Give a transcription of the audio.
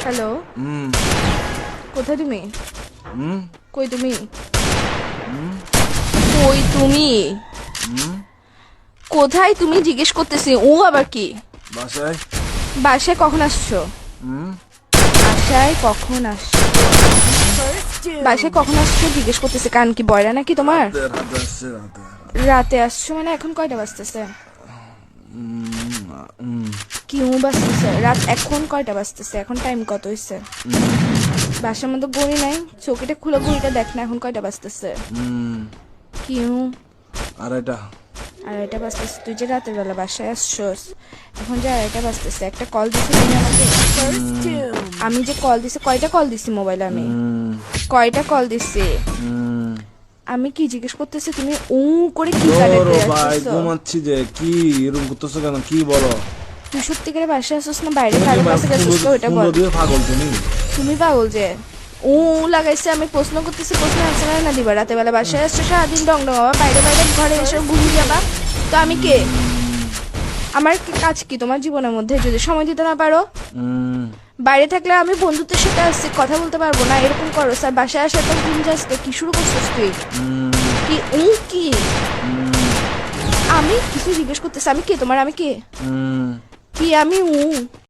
Hello, কোথায় তুমি? কই তুমি? কই তুমি? কোথায় তুমি জিজ্ঞেস করতেছি। ও আবার কি? বাসায়। বাসায় কখন আসছো? বাসায় কখন আসছো? বাসায় কখন আসছো জিজ্ঞেস করতেছে। কান কি বয়রা নাকি তোমার? রাতে আসছে, রাতে আসছো মানে এখন কয়টা বাজতেছে? কি বাজতেছে? রাত এখন কয়টা বাজতেছে? এখন টাইম কত হইছে? বাসার মধ্যে গড়ি নাই, চোখেটা খুলে ঘড়িটা দেখ না এখন কয়টা বাজতেছে। কি আড়াইটা। আড়াইটা বাজতেছে? তুই যে রাতের বেলা বাসায় আসছোস, এখন যে আড়াইটা বাজতেছে, একটা কল দিছি তুমি আমাকে? আমি যে কল দিছি, কয়টা কল দিছি মোবাইলে? আমি কয়টা কল দিছি? আমি কি জিজ্ঞেস করতেছি, তুমি করে কি কাটাতে ভাই যাচ্ছ? ঘুমাচ্ছি যে, কি এরকম করতেছো কেন? কি বলো? তুই সত্যি করে বাসায় আসছিস না বাইরে কারো কাছে গেছিস? তো ওইটা বল। পাগল তুমি। তুমি পাগল যে লাগাইছে। আমি প্রশ্ন করতেছি, প্রশ্ন আনসার না দিবা? রাতে বেলা বাসায় আসছো, সারাদিন ডং ডং আবার বাইরে বাইরে ঘরে এসে ঘুমিয়ে যাবা। তো আমি কে? আমার কি কাজ কি তোমার জীবনের মধ্যে যদি সময় দিতে না পারো? বাইরে থাকলে আমি বন্ধুত্বের সাথে আসছি, কথা বলতে পারবো না? এরকম করো স্যার। বাসায় আসে তো ঘুম যাচ্ছে, কি শুরু করছিস তুই? কি কি? আমি কিছু জিজ্ঞেস করতেছি, আমি কে তোমার? আমি কে? কি আমি